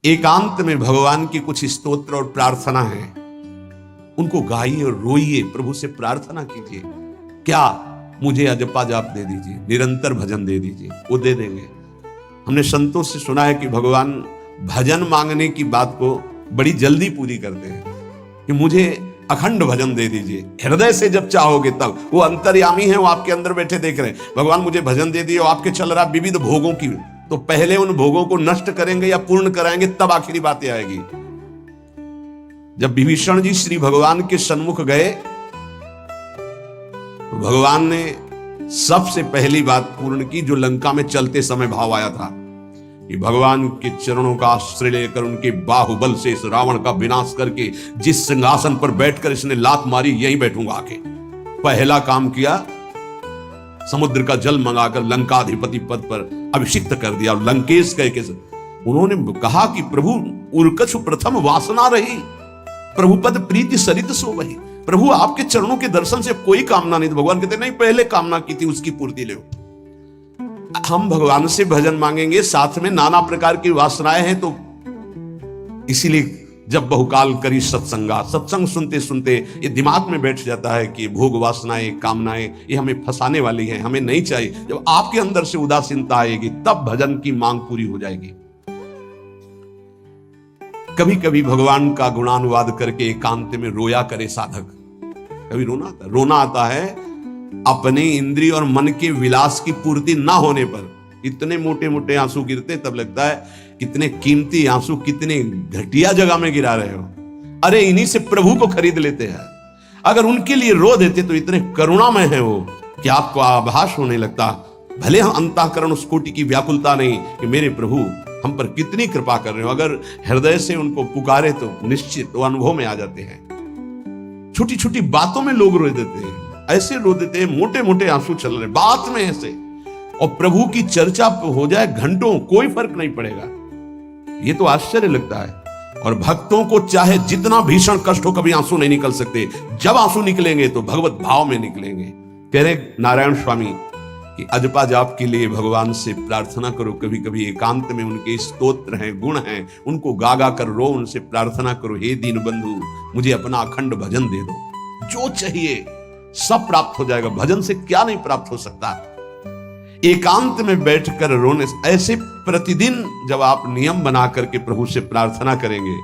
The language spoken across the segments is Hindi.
एकांत में भगवान की कुछ स्तोत्र और प्रार्थना है, उनको गाइए और रोइए, प्रभु से प्रार्थना कीजिए। क्या मुझे अजपा जाप दे दीजिए, निरंतर भजन दे दीजिए, वो दे देंगे। हमने संतों से सुना है कि भगवान भजन मांगने की बात को बड़ी जल्दी पूरी करते हैं कि मुझे अखंड भजन दे दीजिए, हृदय से जब चाहोगे तब। वो अंतर्यामी है, वो आपके अंदर बैठे देख रहे हैं। भगवान मुझे भजन दे दिए, और आपके चल रहा विविध भोगों की, तो पहले उन भोगों को नष्ट करेंगे या पूर्ण कराएंगे, तब आखिरी बातें आएगी। जब विभीषण जी श्री भगवान के सन्मुख गए तो भगवान ने सबसे पहली बात पूर्ण की, जो लंका में चलते समय भाव आया था कि भगवान के चरणों का आश्रय लेकर उनके बाहुबल से इस रावण का विनाश करके जिस सिंहासन पर बैठकर इसने लात मारी, यहीं बैठूंगा आके। पहला काम किया, समुद्र का जल मंगाकर लंकाधिपति पद पर अभिषिक्त कर दिया। और लंकेश कह के उन्होंने कहा कि प्रभु उर्कछु प्रथम वासना रही, प्रभु पद प्रीति सरित सो वही। प्रभु आपके चरणों के दर्शन से कोई कामना नहीं। तो भगवान कहते नहीं, पहले कामना की थी उसकी पूर्ति ले। हम भगवान से भजन मांगेंगे, साथ में नाना प्रकार की वासनाएं हैं, तो इसीलिए जब बहुकाल करी सत्संगा, सत्संग सुनते सुनते ये दिमाग में बैठ जाता है कि भोग वासनाएं, कामनाएं ये हमें फंसाने वाली हैं, हमें नहीं चाहिए। जब आपके अंदर से उदासीनता आएगी, तब भजन की मांग पूरी हो जाएगी। कभी कभी भगवान का गुणानुवाद करके एकांत में रोया करे साधक। कभी रोना आता है अपने इंद्रिय और मन के विलास की पूर्ति ना होने पर। इतने मोटे मोटे आंसू गिरते, तब लगता है कितने कीमती आंसू कितने घटिया जगह में गिरा रहे हो। अरे इन्हीं से प्रभु को खरीद लेते हैं। अगर उनके लिए रो देते तो इतने करुणामय है वो कि आपको आभास होने लगता, भले हम अंतःकरण उस कोटि की व्याकुलता नहीं कि मेरे प्रभु हम पर कितनी कृपा कर रहे हो। अगर हृदय से उनको पुकारे तो निश्चित वो अनुभव में आ जाते हैं। छोटी छोटी बातों में लोग रो देते हैं, ऐसे रो देते हैं, मोटे मोटे आंसू चल रहे बात में ऐसे, और प्रभु की चर्चा हो जाए घंटों, कोई फर्क नहीं पड़ेगा। ये तो आश्चर्य लगता है। और भक्तों को चाहे जितना भीषण कष्ट हो, कभी आंसू नहीं निकल सकते। जब आंसू निकलेंगे तो भगवत भाव में निकलेंगे। कह रहे नारायण स्वामी कि अजपा जाप के लिए भगवान से प्रार्थना करो। कभी कभी एकांत में उनके स्तोत्र हैं, गुण हैं, उनको गा गा कर रो, उनसे प्रार्थना करो, हे दीन बंधु मुझे अपना अखंड भजन दे दो। जो चाहिए सब प्राप्त हो जाएगा। भजन से क्या नहीं प्राप्त हो सकता। एकांत में बैठकर रोने ऐसे प्रतिदिन जब आप नियम बना करके प्रभु से प्रार्थना करेंगे।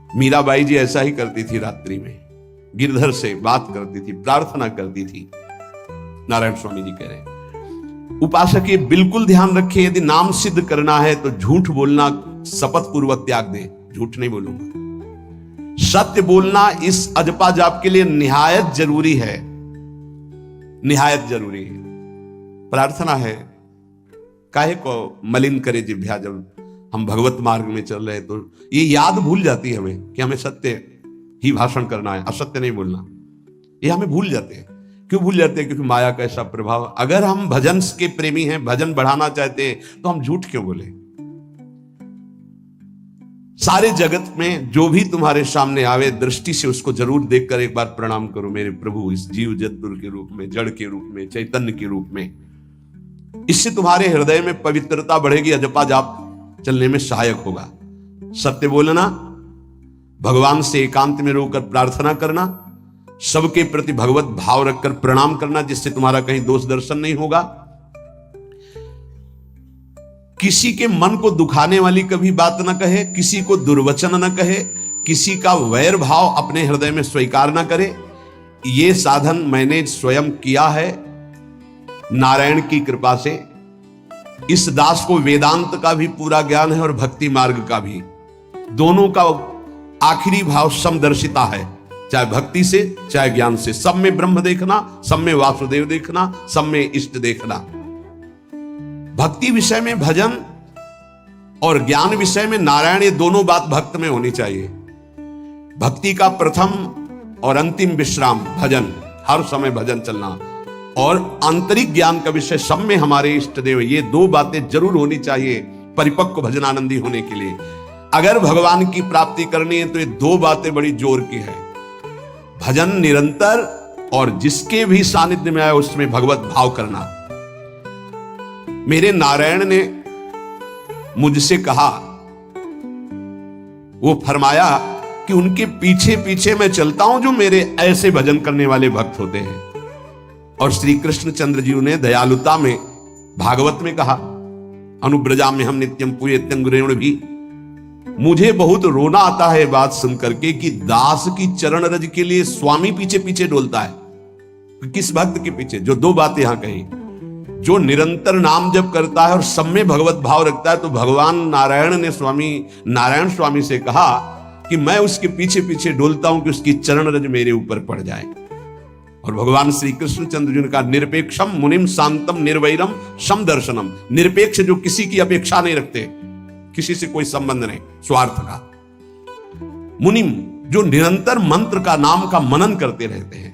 मीराबाई जी ऐसा ही करती थी, रात्रि में गिरधर से बात करती थी, प्रार्थना करती थी। नारायण स्वामी जी कह रहे उपासक ये बिल्कुल ध्यान रखे, यदि नाम सिद्ध करना है तो झूठ बोलना शपथ पूर्वक त्याग दे। झूठ नहीं बोलूंगा, सत्य बोलना इस अजपा जाप के लिए निहायत जरूरी है, निहायत जरूरी है। प्रार्थना है, काहे को मलिन करे जिह्वा। जब हम भगवत मार्ग में चल रहे तो ये याद भूल जाती है हमें कि हमें सत्य ही भाषण करना है, असत्य नहीं बोलना। ये हमें भूल जाते हैं। क्यों भूल जाते हैं? क्योंकि माया का ऐसा प्रभाव। अगर हम भजन के प्रेमी हैं, भजन बढ़ाना चाहते हैं, तो हम झूठ क्यों बोले? सारे जगत में जो भी तुम्हारे सामने आवे, दृष्टि से उसको जरूर देखकर एक बार प्रणाम करो, मेरे प्रभु इस जीव जंतु के रूप में, जड़ के रूप में, चैतन्य के रूप में। इससे तुम्हारे हृदय में पवित्रता बढ़ेगी, अजपा जाप चलने में सहायक होगा। सत्य बोलना, भगवान से एकांत में रोकर प्रार्थना करना, सबके प्रति भगवत भाव रखकर प्रणाम करना, जिससे तुम्हारा कहीं दोष दर्शन नहीं होगा। किसी के मन को दुखाने वाली कभी बात न कहे, किसी को दुर्वचन न कहे, किसी का वैर भाव अपने हृदय में स्वीकार न करे। ये साधन मैंने स्वयं किया है नारायण की कृपा से। इस दास को वेदांत का भी पूरा ज्ञान है और भक्ति मार्ग का भी। दोनों का आखिरी भाव समदर्शिता है, चाहे भक्ति से चाहे ज्ञान से। सब में ब्रह्म देखना, सब में वासुदेव देखना, सब में इष्ट देखना। भक्ति विषय में भजन और ज्ञान विषय में नारायण, ये दोनों बात भक्त में होनी चाहिए। भक्ति का प्रथम और अंतिम विश्राम भजन, हर समय भजन चलना। और आंतरिक ज्ञान का विषय सब में हमारे इष्ट देव। ये दो बातें जरूर होनी चाहिए परिपक्व भजनानंदी होने के लिए। अगर भगवान की प्राप्ति करनी है तो ये दो बातें बड़ी जोर की है। भजन निरंतर, और जिसके भी सानिध्य में आए उसमें भगवत भाव करना। मेरे नारायण ने मुझसे कहा वो फरमाया कि उनके पीछे पीछे मैं चलता हूं जो मेरे ऐसे भजन करने वाले भक्त होते हैं। और श्री कृष्णचंद्र जी ने दयालुता में भागवत में कहा, अनुब्रजा में हम नित्यम पूयत्यं गुरेण भी। मुझे बहुत रोना आता है बात सुनकर के कि दास की चरण रज के लिए स्वामी पीछे पीछे डोलता है। किस भक्त के पीछे? जो दो बातें यहां कही, जो निरंतर नाम जप करता है और सब में भगवत भाव रखता है। तो भगवान नारायण ने नारायण स्वामी से कहा कि मैं उसके पीछे पीछे डोलता हूं कि उसकी चरण रज मेरे ऊपर पड़ जाए। और भगवान श्री कृष्णचंद्र जी ने कहा, निरपेक्षम मुनिम शांतम निर्वैरम सम दर्शनम। निरपेक्ष जो किसी की अपेक्षा नहीं रखते, किसी से कोई संबंध नहीं, स्वार्थ का। मुनिम जो निरंतर मंत्र का नाम का मनन करते रहते हैं।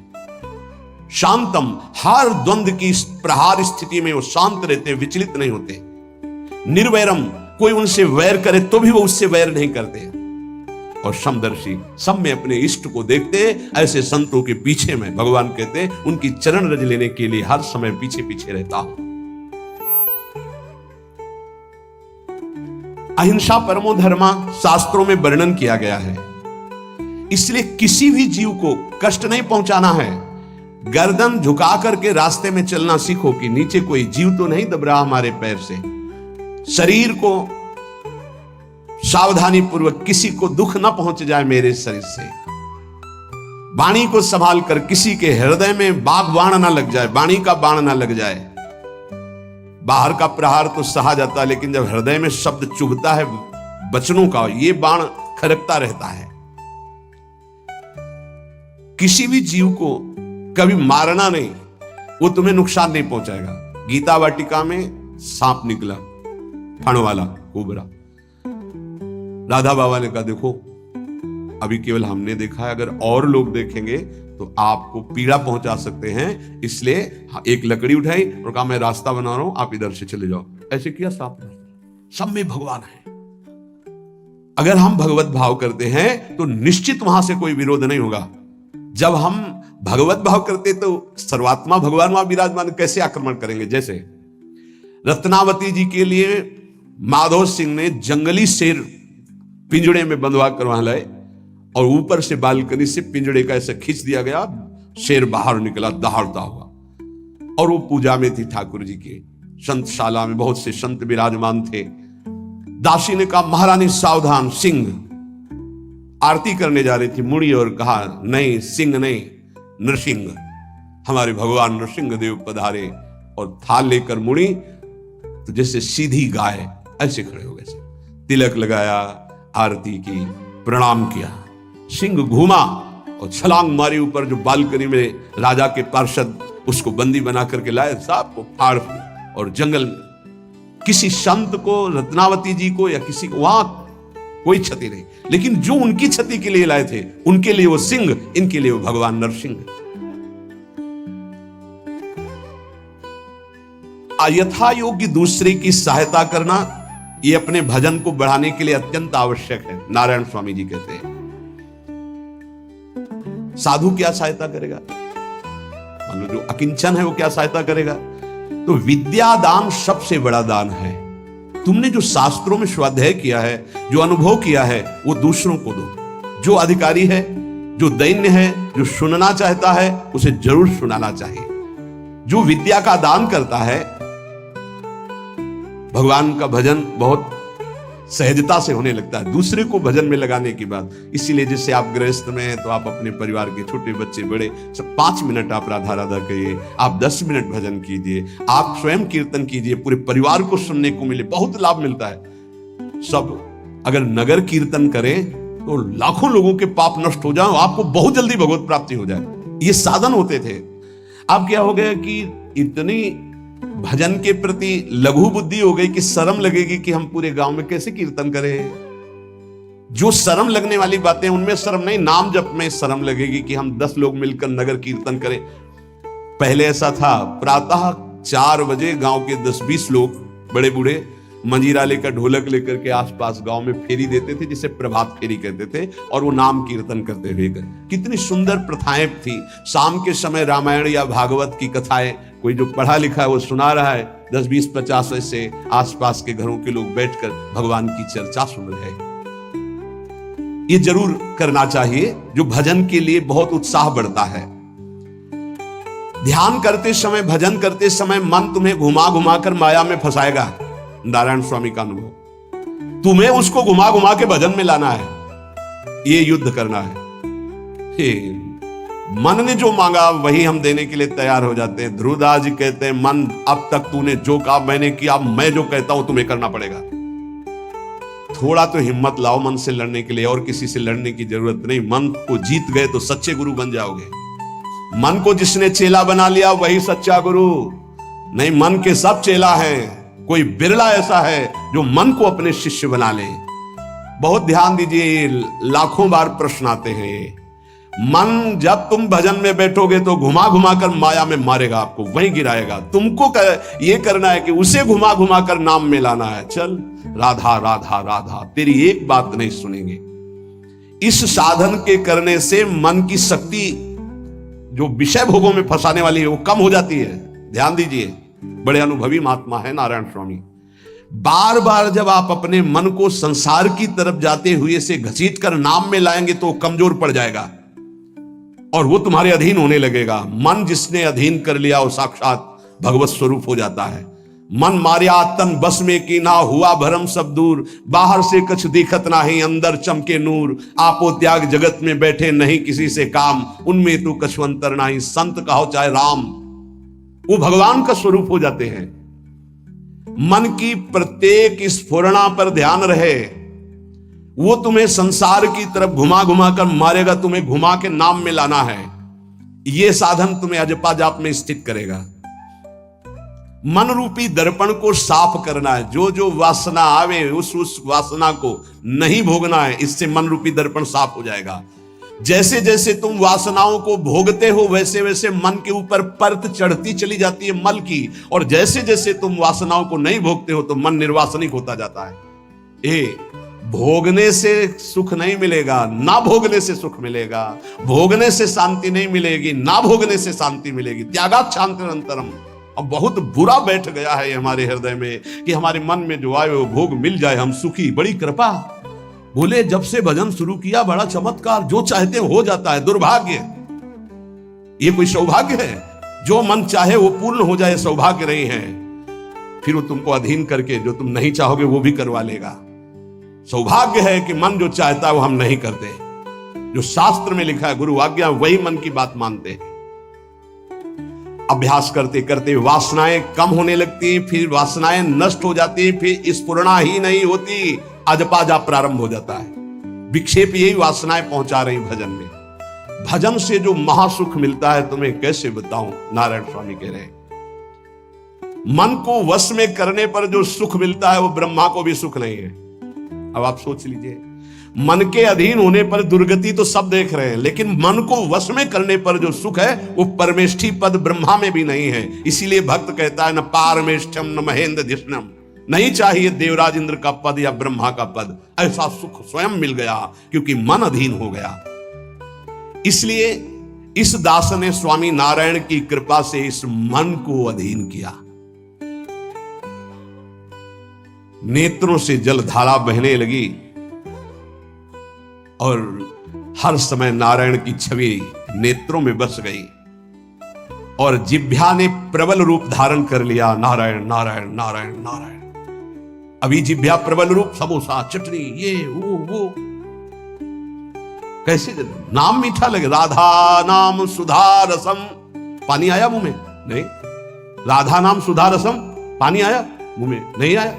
शांतम हर द्वंद्व की प्रहार स्थिति में वो शांत रहते, विचलित नहीं होते। निर्वैरम कोई उनसे वैर करे तो भी वो उससे वैर नहीं करते। और समदर्शी सब में अपने इष्ट को देखते। ऐसे संतों के पीछे में भगवान कहते उनकी चरण रज लेने के लिए हर समय पीछे पीछे रहता हूं। अहिंसा परमो धर्मा शास्त्रों में वर्णन किया गया है, इसलिए किसी भी जीव को कष्ट नहीं पहुंचाना है। गर्दन झुका करके रास्ते में चलना सीखो कि नीचे कोई जीव तो नहीं दब रहा हमारे पैर से। शरीर को सावधानी पूर्वक, किसी को दुख ना पहुंच जाए मेरे शरीर से। वाणी को संभाल कर किसी के हृदय में बाण ना लग जाए, वाणी का बाण ना लग जाए। बाहर का प्रहार तो सहा जाता है, लेकिन जब हृदय में शब्द चुभता है वचनों का, ये बाण खड़कता रहता है। किसी भी जीव को कभी मारना नहीं, वो तुम्हें नुकसान नहीं पहुंचाएगा। गीता वाटिका में सांप निकला, फण वाला कोबरा। राधा बाबा ने कहा, देखो अभी केवल हमने देखा है, अगर और लोग देखेंगे तो आपको पीड़ा पहुंचा सकते हैं, इसलिए एक लकड़ी उठाई और कहा मैं रास्ता बना रहा हूं, आप इधर से चले जाओ। ऐसे किया सांप ने। सब में भगवान है। अगर हम भगवत भाव करते हैं तो निश्चित वहां से कोई विरोध नहीं होगा। जब हम भगवत भाव करते तो सर्वात्मा भगवान वहां विराजमान, कैसे आक्रमण करेंगे? जैसे रत्नावती जी के लिए माधव सिंह ने जंगली शेर पिंजड़े में बंधवा कर वहां लाए और ऊपर से बालकनी से पिंजड़े का ऐसे खींच दिया गया, शेर बाहर निकला दहाड़ता हुआ। और वो पूजा में थी ठाकुर जी के संतशाला में, बहुत से संत विराजमान थे। दासी ने कहा, महारानी सावधान, सिंह। आरती करने जा रही थी मुड़ी और कहा, नहीं सिंह नहीं, नृसिंह, हमारे भगवान नृसिंह देव पधारे। और थाल लेकर मुड़ी तो जैसे सीधी गाय ऐसे खड़े हो गए। तिलक लगाया, आरती की, प्रणाम किया। सिंह घूमा और छलांग मारी ऊपर, जो बालकनी में राजा के पार्षद उसको बंदी बना करके लाए, सांप को फाड़ और जंगल में। किसी संत को, रत्नावती जी को या किसी को वहां कोई क्षति नहीं, लेकिन जो उनकी क्षति के लिए लाए थे उनके लिए वो सिंह, इनके लिए वो भगवान नरसिंह। यथा योग्य दूसरे की सहायता करना, ये अपने भजन को बढ़ाने के लिए अत्यंत आवश्यक है। नारायण स्वामी जी कहते हैं, साधु क्या सहायता करेगा? मान लो जो अकिंचन है वो क्या सहायता करेगा? तो विद्या दान सबसे बड़ा दान है। तुमने जो शास्त्रों में स्वाध्याय किया है, जो अनुभव किया है, वो दूसरों को दो। जो अधिकारी है, जो दैन्य है, जो सुनना चाहता है, उसे जरूर सुनाना चाहिए। जो विद्या का दान करता है, भगवान का भजन बहुत सहजता से होने लगता है दूसरे को भजन में लगाने की बात। इसीलिए जैसे आप गृहस्थ में हैं तो आप अपने परिवार के छोटे बच्चे बड़े सब 5 मिनट आप राधा राधा कहिए, आप 10 मिनट भजन कीजिए, आप स्वयं कीर्तन कीजिए, पूरे परिवार को सुनने को मिले, बहुत लाभ मिलता है। सब अगर नगर कीर्तन करें तो लाखों लोगों के पाप नष्ट हो जाए, आपको बहुत जल्दी भगवत प्राप्ति हो जाए। ये साधन होते थे। अब क्या हो गया कि इतनी भजन के प्रति लघु बुद्धि हो गई कि शर्म लगेगी कि हम पूरे गांव में कैसे कीर्तन करें। जो शर्म लगने वाली बातें उनमें शर्म नहीं, नाम जप में शर्म लगेगी कि हम 10 लोग मिलकर नगर कीर्तन करें। पहले ऐसा था, प्रातः 4 बजे गांव के 10-20 लोग बड़े बूढ़े मंजीरा लेकर, ढोलक लेकर के आसपास गांव में फेरी देते थे, जिसे प्रभात फेरी कहते थे, और वो नाम कीर्तन करते हुए गए। कितनी सुंदर प्रथाएं थी। शाम के समय रामायण या भागवत की कथाएं, कोई जो पढ़ा लिखा है वो सुना रहा है, 10, 20, 50 ऐसे आसपास के घरों के लोग बैठकर भगवान की चर्चा सुन रहे हैं। ये जरूर करना चाहिए, जो भजन के लिए बहुत उत्साह बढ़ता है। ध्यान करते समय, भजन करते समय मन तुम्हें घुमा घुमा कर माया में फंसाएगा। नारायण स्वामी का अनुभव, तुम्हें उसको घुमा घुमा के भजन में लाना है, ये युद्ध करना है। मन ने जो मांगा वही हम देने के लिए तैयार हो जाते हैं। ध्रुवदास जी कहते हैं, मन अब तक तूने जो कहा मैंने किया, मैं जो कहता हूं तुम्हें करना पड़ेगा। थोड़ा तो हिम्मत लाओ मन से लड़ने के लिए, और किसी से लड़ने की जरूरत नहीं। मन को जीत गए तो सच्चे गुरु बन जाओगे। मन को जिसने चेला बना लिया वही सच्चा गुरु नहीं। मन के सब चेला हैं, कोई बिरला ऐसा है जो मन को अपने शिष्य बना ले। बहुत ध्यान दीजिए, लाखों बार प्रश्न आते हैं। मन जब तुम भजन में बैठोगे तो घुमा घुमा कर माया में मारेगा, आपको वहीं गिराएगा। तुमको ये करना है कि उसे घुमा घुमा कर नाम में लाना है। चल राधा राधा राधा, तेरी एक बात नहीं सुनेंगे। इस साधन के करने से मन की शक्ति जो विषय भोगों में फंसाने वाली है वो कम हो जाती है। ध्यान दीजिए, बड़े अनुभवी महात्मा है नारायण स्वामी। बार बार जब आप अपने मन को संसार की तरफ जाते हुए से घसीट कर नाम में लाएंगे तो कमजोर पड़ जाएगा और वो तुम्हारे अधीन होने लगेगा। मन जिसने अधीन कर लिया वो साक्षात भगवत स्वरूप हो जाता है। मन मारिया तन बस में की ना, हुआ भरम सब दूर। बाहर से कछ दिखत नाही, अंदर चमके नूर। आपो त्याग जगत में बैठे नहीं किसी से काम, उनमें तो कछुअंतर नाही। संत कहो चाहे राम, वो भगवान का स्वरूप हो जाते हैं। मन की प्रत्येक स्फुरणा पर ध्यान रहे, वो तुम्हें संसार की तरफ घुमा घुमा कर मारेगा, तुम्हें घुमा के नाम में लाना है। ये साधन तुम्हें अजपा जाप में स्थित करेगा। मन रूपी दर्पण को साफ करना है। जो जो वासना आवे उस वासना को नहीं भोगना है, इससे मन रूपी दर्पण साफ हो जाएगा। जैसे जैसे तुम वासनाओं को भोगते हो वैसे वैसे मन के ऊपर परत चढ़ती चली जाती है मल की, और जैसे जैसे तुम वासनाओं को नहीं भोगते हो तो मन निर्वासनिक होता जाता है। भोगने से सुख नहीं मिलेगा, ना भोगने से सुख मिलेगा। भोगने से शांति नहीं मिलेगी, ना भोगने से शांति मिलेगी। त्यागात् शांतिरंतरम। अब बहुत बुरा बैठ गया है हमारे हृदय में कि हमारे मन में जो आए वो भोग मिल जाए, हम सुखी। बड़ी कृपा। बोले जब से भजन शुरू किया बड़ा चमत्कार, जो चाहते हो जाता है। दुर्भाग्य, ये कोई सौभाग्य है? जो मन चाहे वो पूर्ण हो जाए, सौभाग्य नहीं है। फिर वो तुमको अधीन करके जो तुम नहीं चाहोगे वो भी करवा लेगा। सौभाग्य है कि मन जो चाहता है वो हम नहीं करते। जो शास्त्र में लिखा है गुरु आज्ञा, वही मन की बात मानते हैं। अभ्यास करते करते वासनाएं कम होने लगती, फिर वासनाएं नष्ट हो जाती, फिर स्फुरणा ही नहीं होती, अजपा जाप प्रारंभ हो जाता है। विक्षेप यही वासनाएं पहुंचा रही भजन में। भजन से जो महासुख मिलता है तुम्हें कैसे बताऊं, नारायण स्वामी कह रहे हैं। मन को वश में करने पर जो सुख मिलता है वो ब्रह्मा को भी सुख नहीं है। अब आप सोच लीजिए, मन के अधीन होने पर दुर्गति तो सब देख रहे हैं, लेकिन मन को वश में करने पर जो सुख है वो परमेष्ठी पद ब्रह्मा में भी नहीं है। इसीलिए भक्त कहता है न पारमेष्ठम न महेंद्र धिष्णम, नहीं चाहिए देवराज इंद्र का पद या ब्रह्मा का पद। ऐसा सुख स्वयं मिल गया क्योंकि मन अधीन हो गया। इसलिए इस दास ने स्वामी नारायण की कृपा से इस मन को अधीन किया। नेत्रों से जलधारा बहने लगी और हर समय नारायण की छवि नेत्रों में बस गई और जिह्वा ने प्रबल रूप धारण कर लिया। नारायण नारायण नारायण नारायण। अभी जिह्वा प्रबल रूप, समोसा चटनी ये वो कैसे नाम मीठा लगे। राधा नाम सुधा रसम, पानी आया मुंह में? नहीं। राधा नाम सुधा रसम, पानी आया मुंह में? नहीं आया।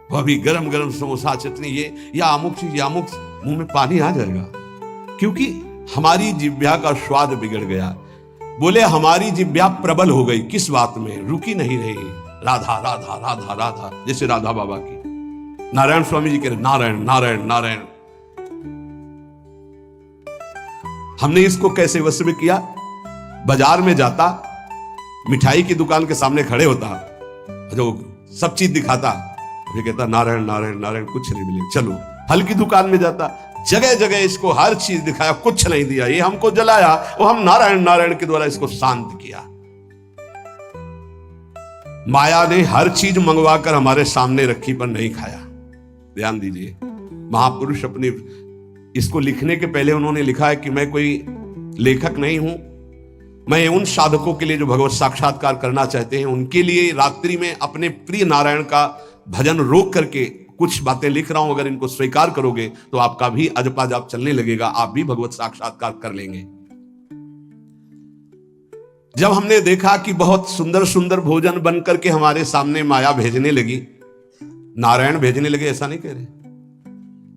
वो अभी गरम गरम समोसा चटनी ये या अमुक चीज या अमुक, मुंह में पानी आ जाएगा क्योंकि हमारी जिह्वा का स्वाद बिगड़ गया। बोले हमारी जिह्वा प्रबल हो गई, किस बात में? रुकी नहीं रही। राधा राधा राधा राधा, जैसे राधा बाबा की। नारायण स्वामी जी कह रहे नारायण नारायण नारायण। हमने इसको कैसे वश में किया? बाजार में जाता, मिठाई की दुकान के सामने खड़े होता, जो सब चीज दिखाता, ये कहता नारायण नारायण नारायण, कुछ नहीं मिले। चलो फल की दुकान में जाता, जगह जगह इसको हर चीज दिखाया, कुछ नहीं दिया। ये हमको जलाया, वो हम नारायण नारायण के द्वारा इसको शांत किया। माया ने हर चीज मंगवाकर हमारे सामने रखी पर नहीं खाया। ध्यान दीजिए, महापुरुष अपनी इसको लिखने के पहले उन्होंने लिखा है कि मैं कोई लेखक नहीं हूं, मैं उन साधकों के लिए जो भगवत साक्षात्कार करना चाहते हैं उनके लिए रात्रि में अपने प्रिय नारायण का भजन रोक करके कुछ बातें लिख रहा हूं। अगर इनको स्वीकार करोगे तो आपका भी अजपा जाप चलने लगेगा, आप भी भगवत साक्षात्कार कर लेंगे। जब हमने देखा कि बहुत सुंदर सुंदर भोजन बन करके हमारे सामने माया भेजने लगी, नारायण भेजने लगे, ऐसा नहीं कह रहे,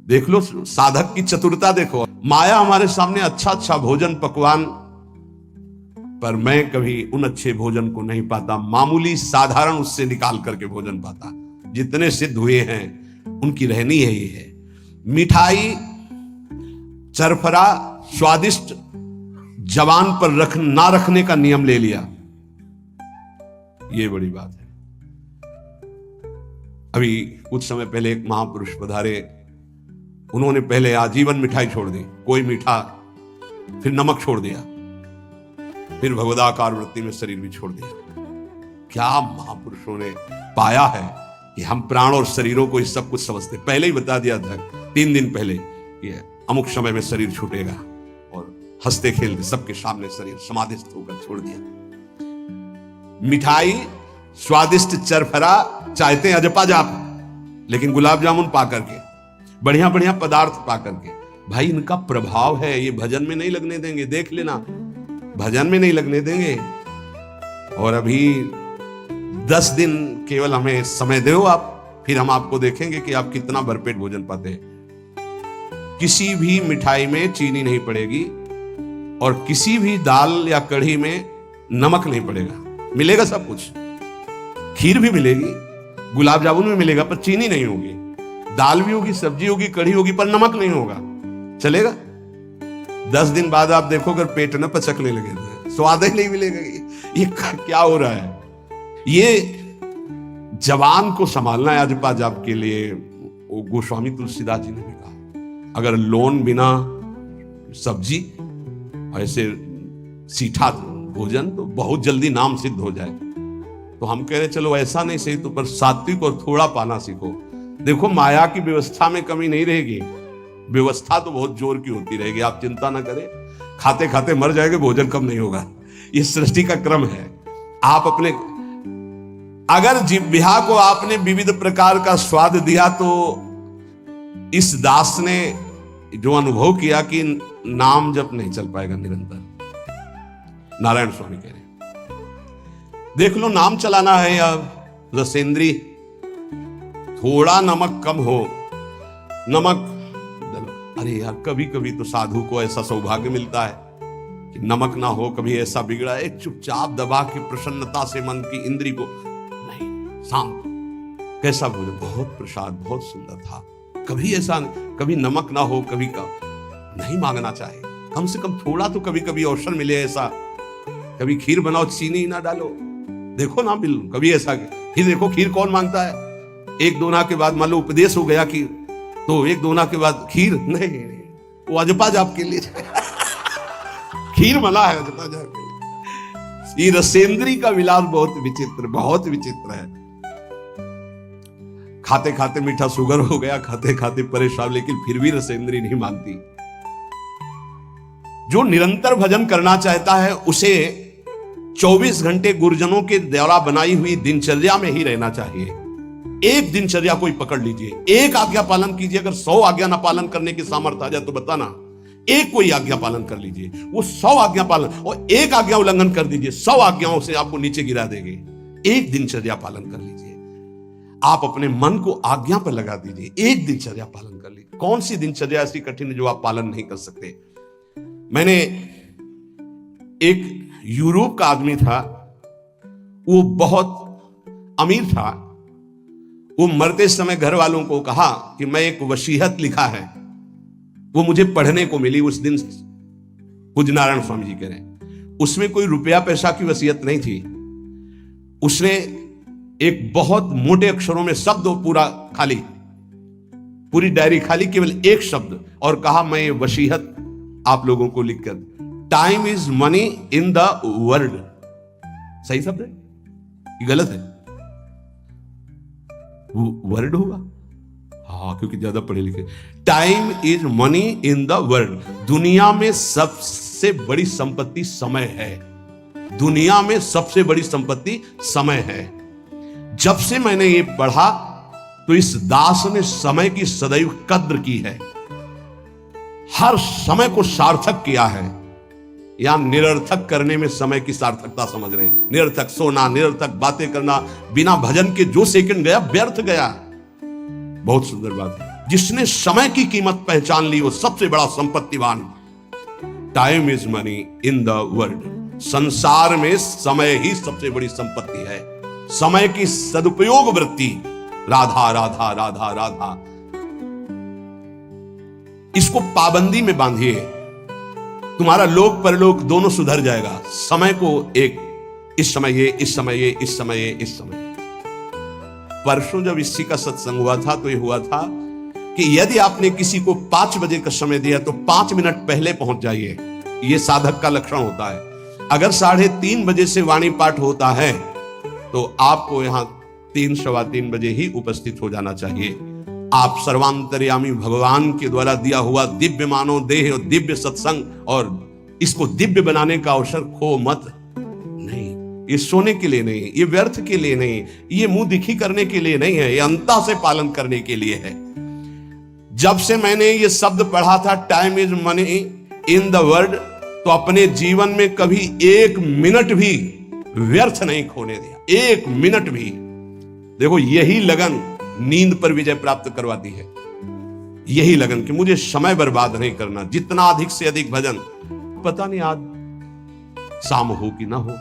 देख लो साधक की चतुरता देखो। माया हमारे सामने अच्छा अच्छा भोजन पकवान, पर मैं कभी उन अच्छे भोजन को नहीं पाता, मामूली साधारण उससे निकाल करके भोजन पाता। जितने सिद्ध हुए हैं उनकी रहनी है ये है। मिठाई चरफरा स्वादिष्ट जवान पर ना रखने का नियम ले लिया, ये बड़ी बात है। अभी कुछ समय पहले एक महापुरुष पधारे, उन्होंने पहले आजीवन मिठाई छोड़ दी, कोई मीठा, फिर नमक छोड़ दिया, फिर भगवदाकार वृत्ति में शरीर भी छोड़ दिया। क्या महापुरुषों ने पाया है कि हम प्राण और शरीरों को इस सब कुछ समझते। पहले ही बता दिया था 3 दिन पहले कि अमुक समय में शरीर छूटेगा, और हंसते खेलते सबके सामने शरीर समाधिस्थ होकर छोड़ दिया। मिठाई स्वादिष्ट चरफरा चाहते हैं अजपा जाप, लेकिन गुलाब जामुन पा करके, बढ़िया बढ़िया पदार्थ पा करके, भाई इनका प्रभाव है, ये भजन में नहीं लगने देंगे, देख लेना, भजन में नहीं लगने देंगे। और अभी 10 दिन केवल हमें समय दो आप, फिर हम आपको देखेंगे कि आप कितना भरपेट भोजन पाते हैं। किसी भी मिठाई में चीनी नहीं पड़ेगी, और किसी भी दाल या कढ़ी में नमक नहीं पड़ेगा। मिलेगा सब कुछ, खीर भी मिलेगी, गुलाब जामुन भी मिलेगा, पर चीनी नहीं होगी। दाल भी होगी, सब्जी होगी, कढ़ी होगी, पर नमक नहीं होगा, चलेगा। 10 दिन बाद आप देखो अगर पेट न पचकने लगे तो स्वाद ही नहीं मिलेगा। ये क्या हो रहा है? ये जवान को संभालना है अजपा जाप के लिए। वो गोस्वामी तुलसीदास जी ने भी कहा, अगर लोन बिना सब्जी ऐसे सीठा भोजन तो बहुत जल्दी नाम सिद्ध हो जाए। तो हम कह रहे चलो ऐसा नहीं सही, तो पर सात्विक और थोड़ा पाना सीखो। देखो माया की व्यवस्था में कमी नहीं रहेगी, व्यवस्था तो बहुत जोर की होती रहेगी, आप चिंता ना करें। खाते खाते मर जाएंगे, भोजन कम नहीं होगा, ये सृष्टि का क्रम है। आप अपने अगर जिह्वा को आपने विविध प्रकार का स्वाद दिया, तो इस दास ने जो अनुभव किया कि नाम जप नहीं चल पाएगा निरंतर। नारायण स्वामी कह रहे देख लो, नाम चलाना है या रसेंद्री, थोड़ा नमक कम हो, नमक, अरे यार कभी कभी तो साधु को ऐसा सौभाग्य मिलता है कि नमक ना हो, कभी ऐसा बिगड़ा एक चुपचाप दबा के प्रसन्नता से मन की इंद्री को, नहीं शांत, कैसा बोले, बहुत प्रसाद बहुत सुंदर था, कभी ऐसा, कभी नमक ना हो, कभी का नहीं मांगना चाहिए, कम से कम थोड़ा तो कभी कभी अवसर मिले ऐसा। कभी खीर बनाओ चीनी ना डालो, देखो ना बिल, कभी ऐसा। फिर देखो खीर कौन मांगता है? 1 दोना के बाद मान लो उपदेश हो गया कि तो 1 दोना के बाद खीर नहीं, वो अजपा जाप के लिए खीर मना है अजपा जाप के लिए। ये रसेंद्री का विलास बहुत विचित्र है। खाते खाते मीठा शुगर हो गया, खाते खाते परेशान, लेकिन फिर भी रसेंद्री नहीं मानती। जो निरंतर भजन करना चाहता है उसे 24 घंटे गुरुजनों के द्वारा बनाई हुई दिनचर्या में ही रहना चाहिए। एक दिनचर्या कोई पकड़ लीजिए, एक आज्ञा पालन कीजिए। अगर 100 आज्ञा ना पालन करने की सामर्थ्य आ जाए तो बताना, एक कोई आज्ञा पालन कर लीजिए, वो 100 आज्ञा पालन, और एक आज्ञा उल्लंघन कर दीजिए, 100 आज्ञाओं से आपको नीचे गिरा देंगे। एक दिनचर्या पालन कर लीजिए, आप अपने मन को आज्ञा पर लगा दीजिए, एक दिनचर्या पालन कर लीजिए। कौन सी दिनचर्या ऐसी कठिन है जो आप पालन नहीं कर सकते? मैंने एक यूरोप का आदमी था, वो बहुत अमीर था, वो मरते समय घर वालों को कहा कि मैं एक वसीयत लिखा है, वो मुझे पढ़ने को मिली उस दिन। पूज्य नारायण स्वामी जी कह रहे हैं, उसमें कोई रुपया पैसा की वसीयत नहीं थी। उसने एक बहुत मोटे अक्षरों में शब्द पूरा खाली, पूरी डायरी खाली, केवल एक शब्द, और कहा मैं ये वसीयत आप लोगों को लिखकर, time is money in the world. सही शब्द है कि गलत है? वर्ड होगा, हाँ, क्योंकि ज्यादा पढ़े लिखे। Time is money in the world. दुनिया में सबसे बड़ी संपत्ति समय है। दुनिया में सबसे बड़ी संपत्ति समय है। जब से मैंने ये पढ़ा तो इस दास ने समय की सदैव कद्र की है, हर समय को सार्थक किया है। या निरर्थक करने में समय की सार्थकता समझ रहे हैं। निरर्थक सोना, निरर्थक बातें करना, बिना भजन के जो सेकंड गया व्यर्थ गया। बहुत सुंदर बात है। जिसने समय की कीमत पहचान ली वो सबसे बड़ा संपत्तिवान। Time is money in the world. संसार में समय ही सबसे बड़ी संपत्ति है। समय की सदुपयोग वृत्ति। राधा राधा राधा राधा, इसको पाबंदी में बांधिए, तुम्हारा लोक परलोक दोनों सुधर जाएगा। समय को एक, इस समय ये, इस समय ये, इस समय ये, इस समय। परसों जब इसी का सत्संग हुआ था तो ये हुआ था कि यदि आपने किसी को 5 बजे का समय दिया तो 5 मिनट पहले पहुंच जाइए। यह साधक का लक्षण होता है। अगर 3:30 बजे से वाणी पाठ होता है तो आपको यहां 3 सवा 3 बजे ही उपस्थित हो जाना चाहिए। आप सर्वांतर्यामी भगवान के द्वारा दिया हुआ दिव्य मानव देह और दिव्य सत्संग और इसको दिव्य बनाने का अवसर खो मत। नहीं, ये सोने के लिए नहीं, ये व्यर्थ के लिए नहीं, ये मुंह दिखी करने के लिए नहीं है, ये अंता से पालन करने के लिए है। जब से मैंने ये शब्द पढ़ा था time is money in the world, तो अपने जीवन में कभी 1 मिनट भी व्यर्थ नहीं खोने दिया। 1 मिनट भी। देखो, यही लगन नींद पर विजय प्राप्त करवाती है। यही लगन कि मुझे समय बर्बाद नहीं करना, जितना अधिक से अधिक भजन। पता नहीं आज शाम हो कि ना हो,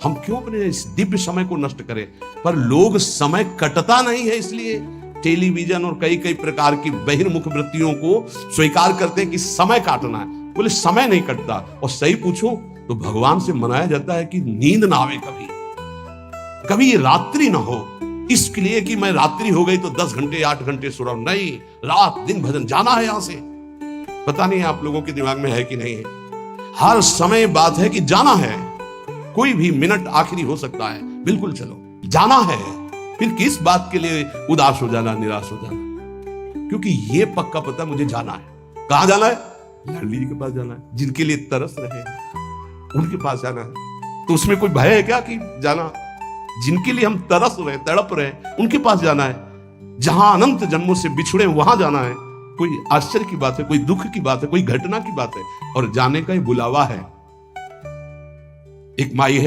हम क्यों अपने इस दिव्य समय को नष्ट करें। पर लोग समय कटता नहीं है इसलिए टेलीविजन और कई कई प्रकार की बहिर्मुख वृत्तियों को स्वीकार करते हैं कि समय काटना है। बोले समय नहीं कटता। और सही पूछो तो भगवान से मनाया जाता है कि नींद ना आवे, कभी ये रात्रि ना हो, इसके लिए कि मैं रात्रि हो गई तो 10 घंटे 8 घंटे सो रहा हूं। नहीं, रात दिन भजन जाना है यहां से। पता नहीं आप लोगों के दिमाग में है कि नहीं है। हर समय बात है कि जाना है। कोई भी मिनट आखिरी हो सकता है, बिल्कुल चलो, जाना है। फिर किस बात के लिए उदास हो जाना, निराश हो जाना, क्योंकि ये पक्का पता मुझे जाना है। कहां जाना है? लाडली जी के पास जाना है। जिनके लिए तरस रहे उनके पास जाना है। तो उसमें कोई भय है क्या कि जाना? जिनके लिए हम तरस रहे, तड़प रहे, उनके पास जाना है। जहां अनंत जन्मों से बिछड़े वहां जाना है। कोई आश्चर्य की बात है, कोई दुख की बात है, कोई घटना की बात है, और जाने का ही बुलावा है। एक माई है